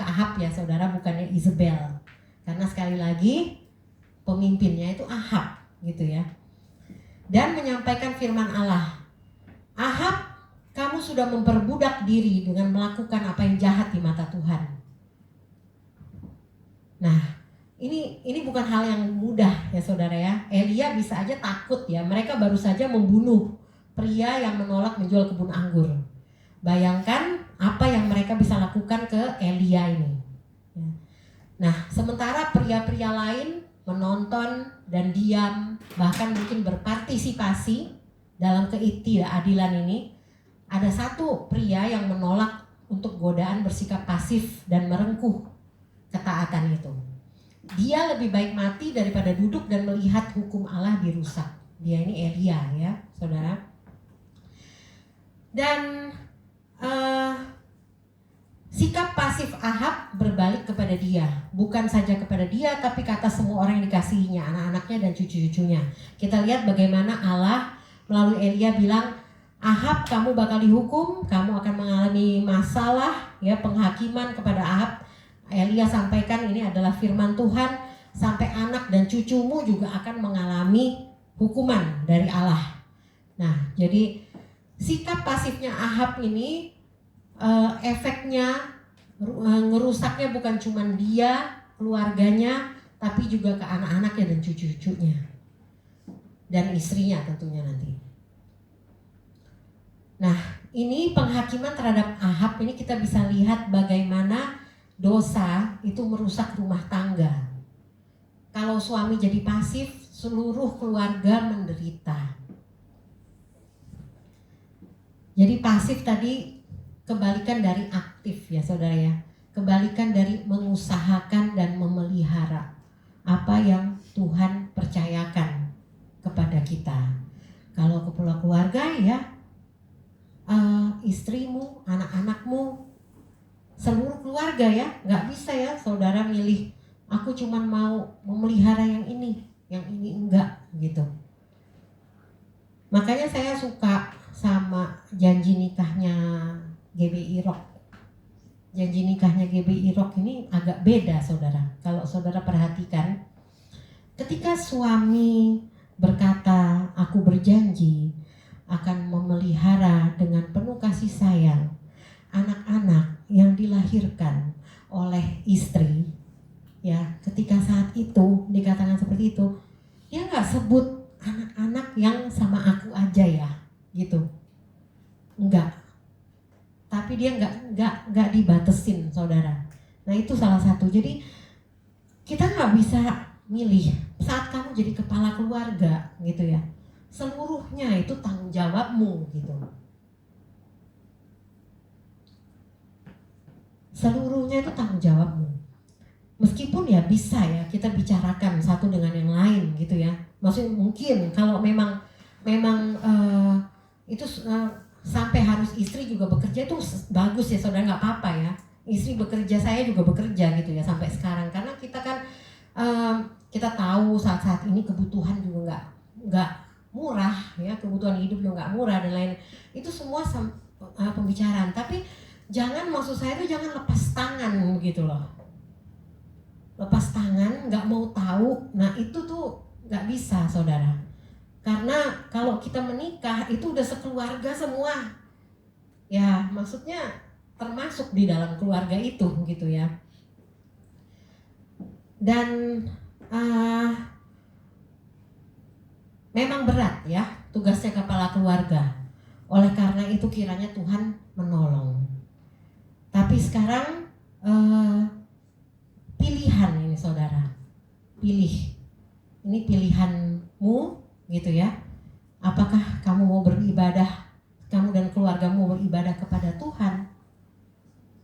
Ahab ya saudara, bukannya Isabel. Karena sekali lagi pemimpinnya itu Ahab gitu ya. Dan menyampaikan firman Allah. Ahab, kamu sudah memperbudak diri dengan melakukan apa yang jahat di mata Tuhan. Nah, ini bukan hal yang mudah ya saudara ya. Elia bisa aja takut ya. Mereka baru saja membunuh pria yang menolak menjual kebun anggur. Bayangkan apa yang mereka bisa lakukan ke Elia ini. Nah, sementara pria-pria lain menonton dan diam, bahkan mungkin berpartisipasi dalam ketidakadilan ini. Ada satu pria yang menolak untuk godaan bersikap pasif dan merengkuh ketaatan itu. Dia lebih baik mati daripada duduk dan melihat hukum Allah dirusak. Dia ini Elia ya saudara. Dan sikap pasif Ahab berbalik kepada dia. Bukan saja kepada dia, tapi kata semua orang yang dikasihinya, anak-anaknya dan cucu-cucunya. Kita lihat bagaimana Allah melalui Elia bilang, Ahab, kamu bakal dihukum, kamu akan mengalami masalah ya, penghakiman kepada Ahab. Elia sampaikan ini adalah firman Tuhan, sampai anak dan cucumu juga akan mengalami hukuman dari Allah. Nah, jadi sikap pasifnya Ahab ini efeknya ngerusaknya bukan cuma dia, keluarganya, tapi juga ke anak-anaknya dan cucu-cucunya. Dan istrinya tentunya nanti. Nah, ini penghakiman terhadap Ahab ini kita bisa lihat bagaimana dosa itu merusak rumah tangga. Kalau suami jadi pasif, seluruh keluarga menderita. Jadi pasif tadi kebalikan dari aktif ya saudara ya. Kebalikan dari mengusahakan dan memelihara apa yang Tuhan percayakan kepada kita. Kalau kepala keluarga ya, istrimu, anak-anakmu, seluruh keluarga ya, nggak bisa ya saudara milih. Aku cuma mau memelihara yang ini enggak gitu. Makanya saya suka sama janji nikahnya GBI Rock. Janji nikahnya GBI Rock ini agak beda saudara. Kalau saudara perhatikan, ketika suami berkata, aku berjanji akan memelihara dengan penuh kasih sayang anak-anak yang dilahirkan oleh istri, ya ketika saat itu dikatakan seperti itu, dia nggak sebut anak-anak yang sama aku aja ya, gitu, enggak. Tapi dia nggak dibatesin saudara. Nah itu salah satu. Jadi kita nggak bisa milih saat kamu jadi kepala keluarga gitu ya. Seluruhnya itu tanggung jawabmu gitu. Seluruhnya itu tanggung jawabmu. Meskipun ya bisa ya kita bicarakan satu dengan yang lain gitu ya. Maksudnya mungkin kalau memang itu sampai harus istri juga bekerja itu bagus ya saudara, nggak apa-apa ya. Istri bekerja, saya juga bekerja gitu ya sampai sekarang. Karena kita kan kita tahu saat-saat ini kebutuhan juga nggak murah ya, kebutuhan hidup juga nggak murah dan lain. Itu semua pembicaraan. Tapi maksud saya itu jangan lepas tangan gitu loh. Lepas tangan, nggak mau tahu. Nah itu tuh nggak bisa saudara. Karena kalau kita menikah itu udah sekeluarga semua. Ya maksudnya termasuk di dalam keluarga itu gitu ya. Dan memang berat ya tugasnya kepala keluarga. Oleh karena itu kiranya Tuhan menolong. Tapi sekarang pilihan ini saudara. pilih. Ini pilihanmu gitu ya. Apakah kamu mau beribadah, kamu dan keluargamu beribadah kepada Tuhan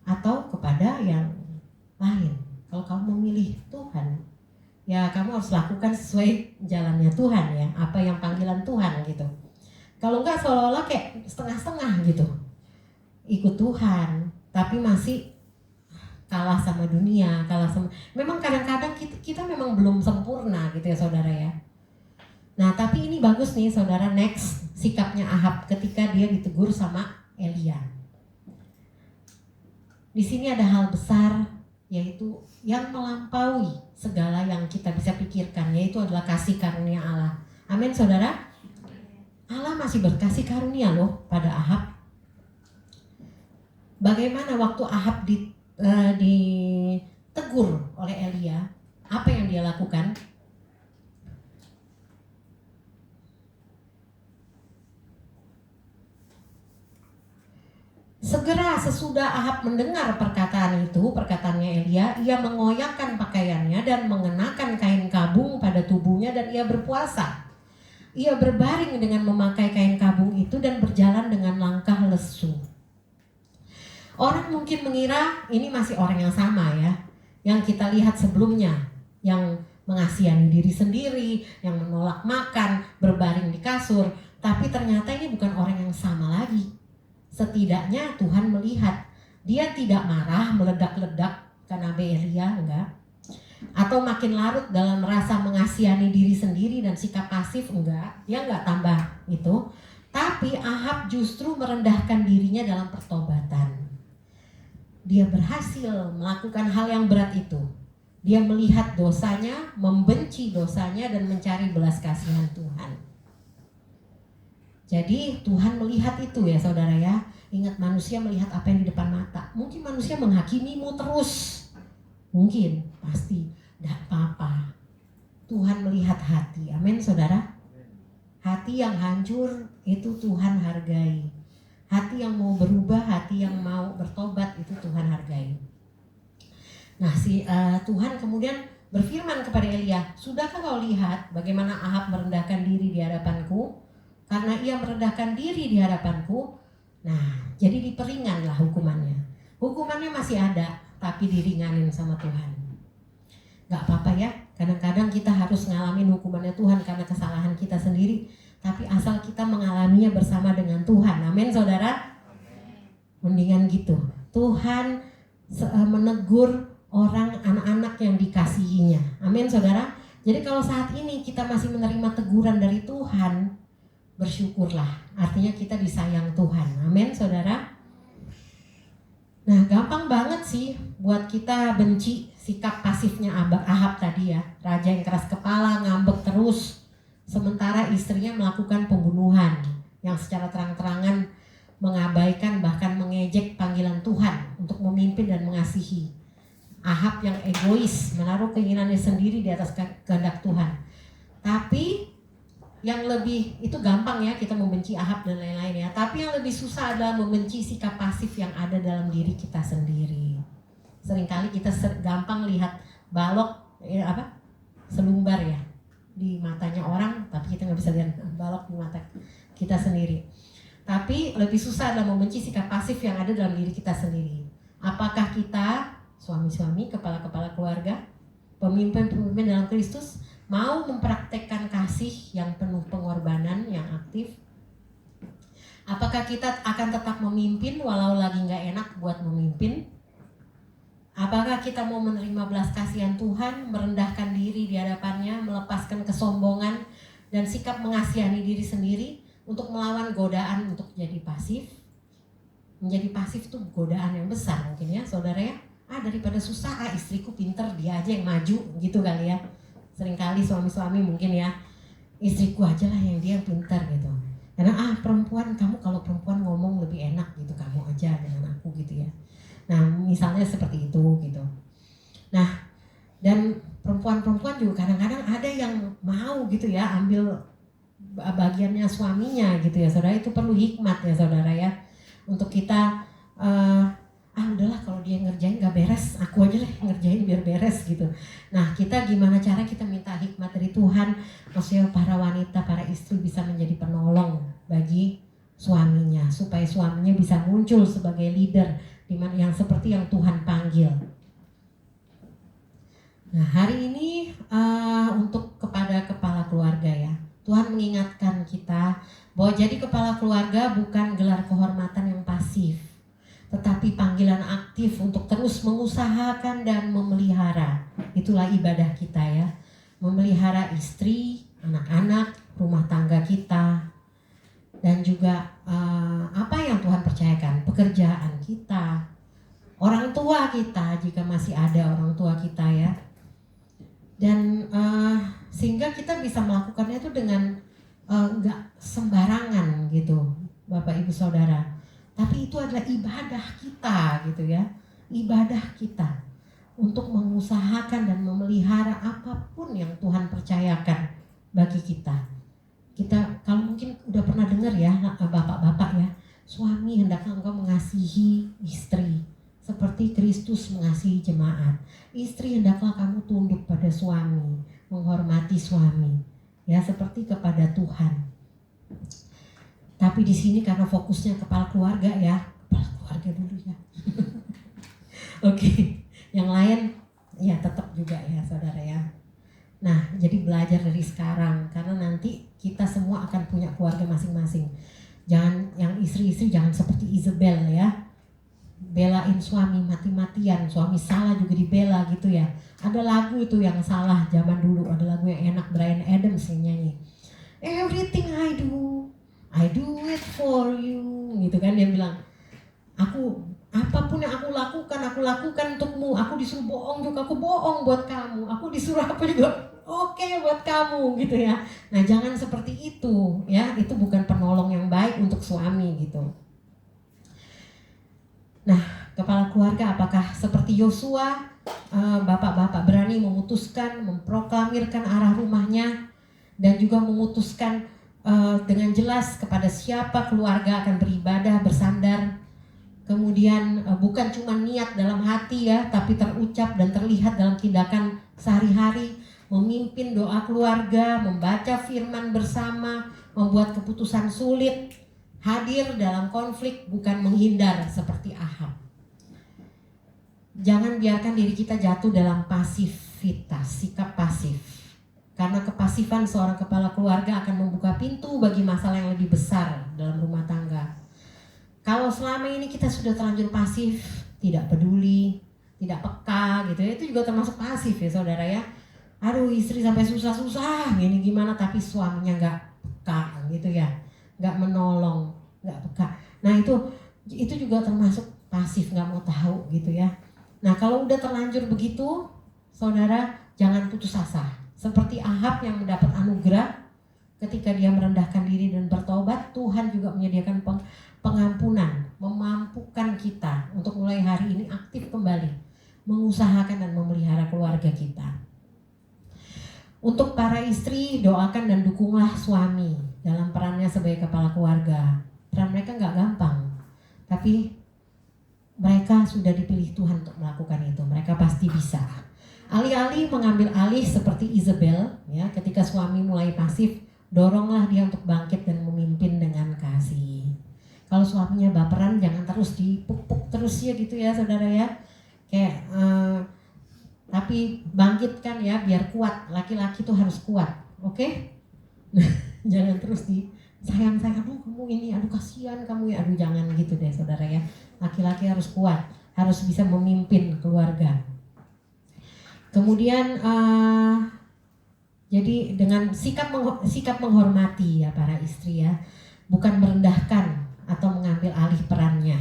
atau kepada yang lain? Kalau kamu memilih Tuhan, ya kamu harus lakukan sesuai jalannya Tuhan ya, apa yang panggilan Tuhan gitu. Kalau enggak seolah-olah kayak setengah-setengah gitu, ikut Tuhan tapi masih kalah sama dunia, kalah sama. Memang kadang-kadang kita memang belum sempurna gitu ya saudara ya. Nah tapi ini bagus nih saudara, next sikapnya Ahab ketika dia ditegur sama Elia. Di sini ada hal besar, yaitu yang melampaui segala yang kita bisa pikirkan, yaitu adalah kasih karunia Allah. Amin saudara. Allah masih berkasih karunia loh pada Ahab. Bagaimana waktu Ahab ditegur oleh Elia, apa yang dia lakukan? Segera sesudah Ahab mendengar perkataannya Elia, ia mengoyakkan pakaiannya dan mengenakan kain kabung pada tubuhnya dan ia berpuasa. Ia berbaring dengan memakai kain kabung itu dan berjalan dengan langkah lesu. Orang mungkin mengira ini masih orang yang sama ya, yang kita lihat sebelumnya, yang mengasihani diri sendiri, yang menolak makan, berbaring di kasur. Tapi ternyata ini bukan orang yang sama lagi. Setidaknya Tuhan melihat, dia tidak marah, meledak-ledak karena Elia, enggak. Atau makin larut dalam rasa mengasihani diri sendiri dan sikap pasif, enggak. Dia enggak tambah itu. Tapi Ahab justru merendahkan dirinya dalam pertobatan. Dia berhasil melakukan hal yang berat itu. Dia melihat dosanya, membenci dosanya dan mencari belas kasihan Tuhan. Jadi Tuhan melihat itu ya saudara ya. Ingat, manusia melihat apa yang di depan mata. Mungkin manusia menghakimimu terus. Mungkin, pasti. Tidak apa-apa. Tuhan melihat hati. Amin saudara. Hati yang hancur itu Tuhan hargai. Hati yang mau berubah, hati yang mau bertobat itu Tuhan hargai. Nah Tuhan kemudian berfirman kepada Elia, sudahkah kau lihat bagaimana Ahab merendahkan diri di hadapanku? Karena ia merendahkan diri di hadapanku, nah jadi diperinganlah hukumannya. Hukumannya masih ada, tapi diringanin sama Tuhan. Gak apa-apa ya, kadang-kadang kita harus ngalamin hukumannya Tuhan karena kesalahan kita sendiri. Tapi asal kita mengalaminya bersama dengan Tuhan. Amin saudara. Mendingan gitu. Tuhan menegur orang, anak-anak yang dikasihinya. Amin saudara. Jadi kalau saat ini kita masih menerima teguran dari Tuhan, bersyukurlah. Artinya kita disayang Tuhan. Amin saudara. Nah gampang banget sih buat kita benci sikap pasifnya Ahab tadi ya. Raja yang keras kepala, ngambek terus. Sementara istrinya melakukan pembunuhan yang secara terang-terangan mengabaikan bahkan mengejek panggilan Tuhan untuk memimpin dan mengasihi. Ahab yang egois, menaruh keinginannya sendiri di atas kehendak Tuhan. Tapi yang lebih, itu gampang ya kita membenci Ahab dan lain-lain ya. Tapi yang lebih susah adalah membenci sikap pasif yang ada dalam diri kita sendiri. Seringkali kita gampang lihat balok selumbar ya di matanya orang, tapi kita nggak bisa lihat balok di mata kita sendiri. Tapi lebih susah adalah membenci sikap pasif yang ada dalam diri kita sendiri. Apakah kita suami-suami, kepala-kepala keluarga, pemimpin-pemimpin dalam Kristus mau mempraktekkan kasih yang penuh pengorbanan, yang aktif? Apakah kita akan tetap memimpin walau lagi nggak enak buat memimpin? Apakah kita mau menerima belas kasihan Tuhan, merendahkan diri di hadapannya, melepaskan kesombongan dan sikap mengasihani diri sendiri untuk melawan godaan untuk jadi pasif? Menjadi pasif itu godaan yang besar mungkin ya saudara ya. Daripada susah, istriku pinter, dia aja yang maju gitu kali ya. Seringkali suami-suami mungkin ya, istriku aja lah yang dia yang pinter gitu. Karena perempuan, kamu kalau perempuan ngomong lebih enak gitu, kamu aja dengan aku gitu ya. Nah misalnya seperti itu gitu. Nah dan perempuan-perempuan juga kadang-kadang ada yang mau gitu ya ambil bagiannya suaminya gitu ya saudara. Itu perlu hikmat ya saudara ya. Untuk kita udahlah kalau dia ngerjain gak beres, aku aja lah ngerjain biar beres gitu. Nah kita gimana cara kita minta hikmat dari Tuhan, maksudnya para wanita, para istri bisa menjadi penolong bagi suaminya, supaya suaminya bisa muncul sebagai leader yang seperti yang Tuhan panggil. Nah hari ini untuk kepada kepala keluarga ya, Tuhan mengingatkan kita bahwa jadi kepala keluarga bukan gelar kehormatan yang pasif, tetapi panggilan aktif untuk terus mengusahakan dan memelihara. Itulah ibadah kita ya, memelihara istri, anak-anak, rumah tangga kita, dan juga apa yang Tuhan percayakan, pekerjaan kita, orang tua kita jika masih ada orang tua kita ya. Dan sehingga kita bisa melakukannya itu dengan nggak sembarangan gitu Bapak Ibu Saudara, tapi itu adalah ibadah kita gitu ya, ibadah kita untuk mengusahakan dan memelihara apapun yang Tuhan percayakan bagi kita. Kita kalau mungkin udah pernah dengar ya bapak-bapak ya, suami hendaklah engkau mengasihi istri seperti Kristus mengasihi jemaat. Istri hendaklah kamu tunduk pada suami, menghormati suami, ya seperti kepada Tuhan. Tapi di sini karena fokusnya kepala keluarga ya, kepala keluarga dulu ya. Oke, yang lain ya tetap juga ya saudara ya. Nah jadi belajar dari sekarang, karena nanti kita semua akan punya keluarga masing-masing. Jangan yang istri-istri jangan seperti Isabel ya, belain suami mati-matian, suami salah juga dibela gitu ya. Ada lagu itu yang salah zaman dulu, ada lagu yang enak Bryan Adams yang nyanyi, everything I do it for you, gitu kan. Dia bilang, apapun yang aku lakukan untukmu. Aku disuruh bohong juga, aku bohong buat kamu. Aku disuruh apa juga, oke buat kamu gitu ya. Nah jangan seperti itu ya, itu bukan penolong yang baik untuk suami gitu. Nah, kepala keluarga apakah seperti Yosua, bapak-bapak berani memutuskan, memproklamirkan arah rumahnya, dan juga memutuskan dengan jelas kepada siapa keluarga akan beribadah, bersandar. Kemudian bukan cuma niat dalam hati ya, tapi terucap dan terlihat dalam tindakan sehari-hari, memimpin doa keluarga, membaca firman bersama, membuat keputusan sulit, hadir dalam konflik, bukan menghindar seperti Ahab. Jangan biarkan diri kita jatuh dalam pasivitas, sikap pasif. Karena kepasifan seorang kepala keluarga akan membuka pintu bagi masalah yang lebih besar dalam rumah tangga. Kalau selama ini kita sudah terlanjur pasif, tidak peduli, tidak peka gitu ya, itu juga termasuk pasif ya saudara ya. Aduh istri sampai susah-susah gini gimana, tapi suaminya nggak peka gitu ya, nggak menolong, nggak peka. Nah itu juga termasuk pasif, nggak mau tahu gitu ya. Nah kalau udah terlanjur begitu, saudara jangan putus asa. Seperti Ahab yang mendapat anugerah ketika dia merendahkan diri dan bertobat, Tuhan juga menyediakan pengampunan, memampukan kita untuk mulai hari ini aktif kembali, mengusahakan dan memelihara keluarga kita. Untuk para istri, doakan dan dukunglah suami dalam perannya sebagai kepala keluarga. Peran mereka gak gampang, tapi mereka sudah dipilih Tuhan untuk melakukan itu. Mereka pasti bisa. Alih-alih mengambil alih seperti Isabel, ya, ketika suami mulai pasif, doronglah dia untuk bangkit dan memimpin dengan kasih. Kalau suaminya baperan, jangan terus dipuk-puk terus ya gitu ya saudara ya. Kayak tapi bangkitkan ya biar kuat. Laki-laki tuh harus kuat, oke? Jangan terus sayang-sayang, aduh kamu ini, aduh kasihan kamu ya, aduh jangan gitu deh saudara ya. Laki-laki harus kuat, harus bisa memimpin keluarga. Kemudian jadi dengan sikap menghormati ya para istri ya, bukan merendahkan atau mengambil alih perannya.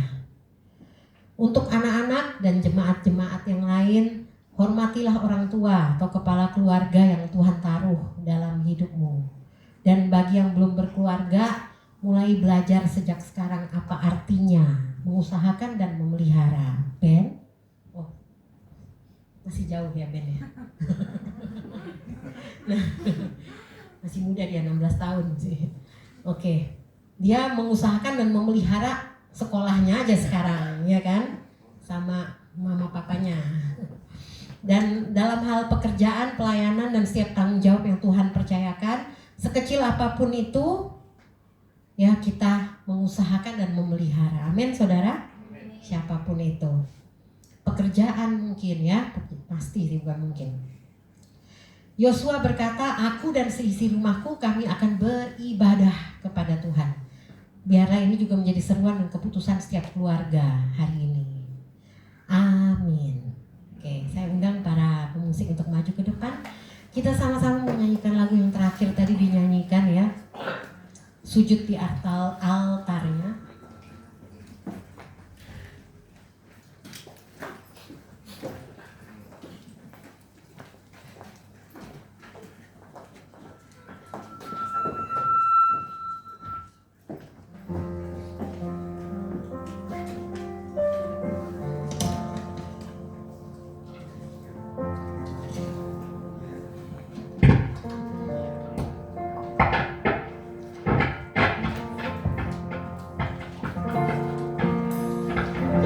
Untuk anak-anak dan jemaat-jemaat yang lain, hormatilah orang tua atau kepala keluarga yang Tuhan taruh dalam hidupmu. Dan bagi yang belum berkeluarga, mulai belajar sejak sekarang apa artinya mengusahakan dan memelihara. Ben? Oh, masih jauh ya Ben ya? Nah, masih muda dia, 16 tahun sih. Oke. Dia mengusahakan dan memelihara sekolahnya aja sekarang, ya kan? 1 sama mama papanya. Dan dalam hal pekerjaan, pelayanan, dan setiap tanggung jawab yang Tuhan percayakan, sekecil apapun itu, ya kita mengusahakan dan memelihara. Amin, saudara. Siapapun itu. Pekerjaan mungkin ya, pasti sih bukan mungkin. Yosua berkata, aku dan seisi rumahku kami akan beribadah kepada Tuhan. Biarlah ini juga menjadi seruan dan keputusan setiap keluarga hari ini. Amin. Oke, saya undang para pemusik untuk maju ke depan. Kita sama-sama menyanyikan lagu yang terakhir tadi dinyanyikan ya. Sujud di altarnya.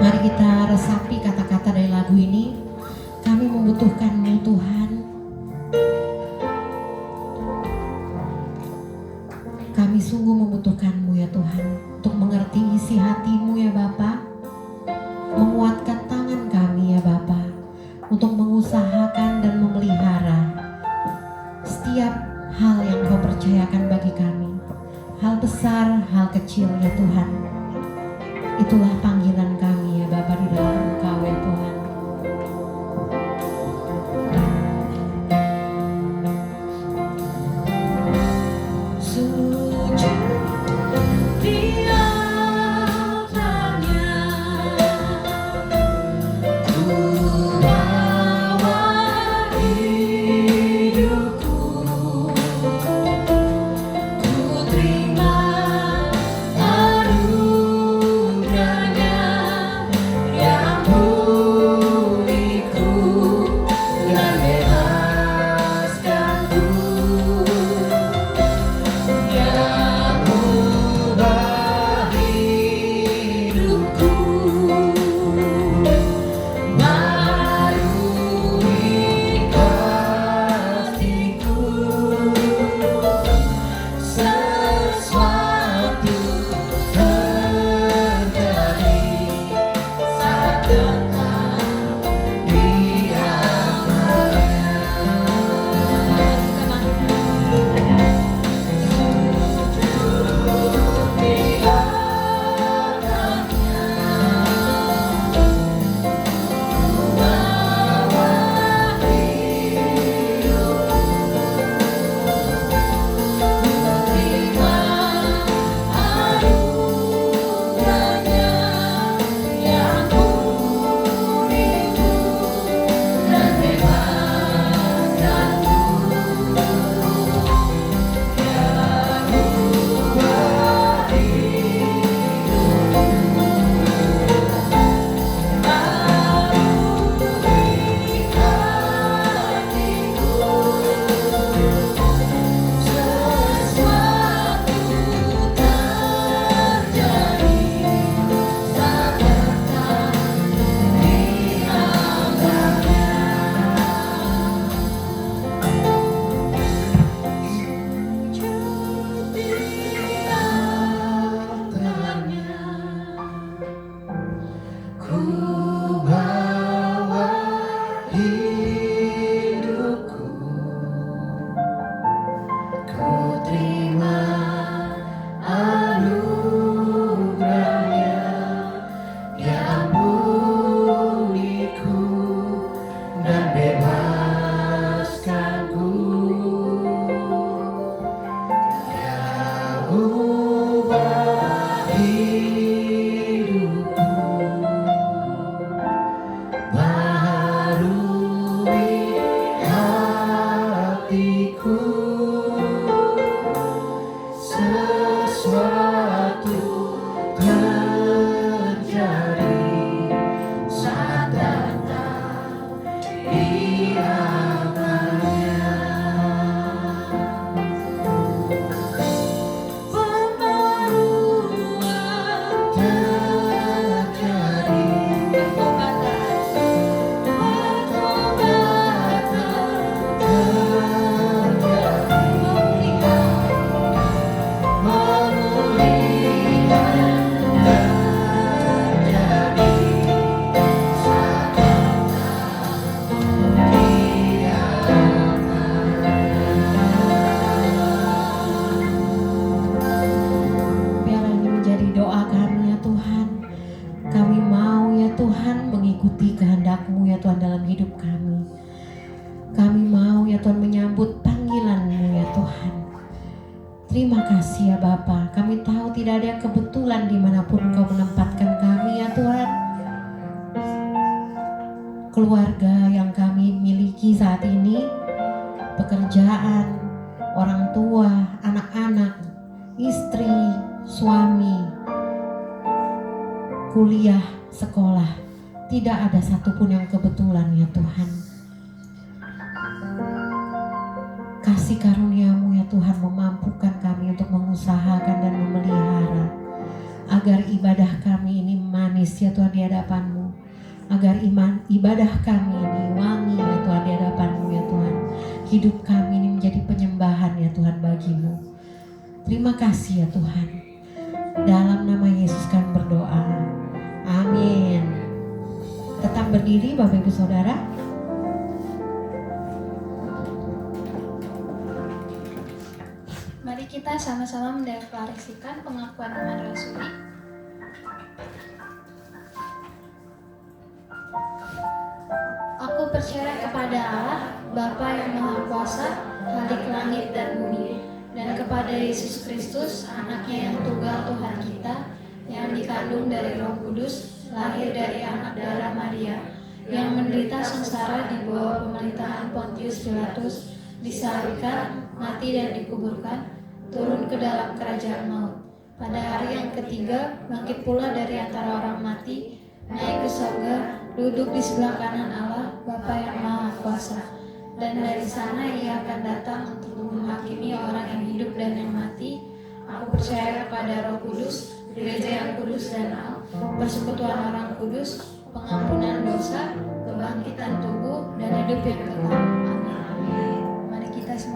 Mari kita resapi kata-kata dari lagu ini. Kami membutuhkan-Mu Tuhan. Kami sungguh membutuhkan-Mu ya Tuhan, untuk mengerti isi hati-Mu ya Bapa. Menguatkan tangan kami ya Bapa, untuk mengusahakan dan memelihara setiap hal yang Kau percayakan bagi kami. Hal besar, hal kecil ya Tuhan. Itulah panggilan kami ya Bapa di dalam Engkau ya Tuhan. Sujud di altarnya, ku bawa hidupku, ku terima anugerahnya yang pulihku dan bebaskanku, yang ubah hidupku, barui kasihku, sesuatu terjadi saat datang di mengikuti kehendak-Mu ya Tuhan dalam hidup kami. Kami mau ya Tuhan menyambut panggilan-Mu ya Tuhan. Terima kasih ya Bapa. Kami tahu tidak ada yang kebetulan dimanapun Engkau menempatkan kami ya Tuhan. Keluarga yang kami miliki saat ini, pekerjaan, orang tua, anak-anak, istri, suami, kuliah, sekolah, tidak ada satupun yang kebetulan ya Tuhan. Kasih karunia-Mu ya Tuhan memampukan kami untuk mengusahakan dan memelihara agar ibadah kami ini manis ya Tuhan di hadapan-Mu, agar ibadah kami ini wangi ya Tuhan di hadapan-Mu ya Tuhan. Hidup kami ini menjadi penyembahan ya Tuhan bagi-Mu. Terima kasih ya Tuhan. Dalam nama Yesus kami berdoa. Amin. Tetap berdiri Bapak Ibu Saudara. Mari kita sama-sama mendeklarasikan pengakuan iman rasuli. Aku percaya kepada Allah, Bapa yang Maha Kuasa, Khalik langit dan bumi, dan kepada Yesus Kristus, Anaknya yang tunggal Tuhan kita, yang dikandung dari Roh Kudus, lahir dari anak darah Maria, yang menderita sengsara di bawah pemerintahan Pontius Pilatus, disalibkan, mati dan dikuburkan, turun ke dalam kerajaan maut. Pada hari yang ketiga, bangkit pula dari antara orang mati, naik ke surga, duduk di sebelah kanan Allah, Bapa yang Maha Kuasa. Dan dari sana Ia akan datang untuk menghakimi orang yang hidup dan yang mati. Aku percaya kepada Roh Kudus, gereja yang kudus dan am, persekutuan orang kudus, pengampunan dosa, kebangkitan tubuh, dan hidup yang kekal.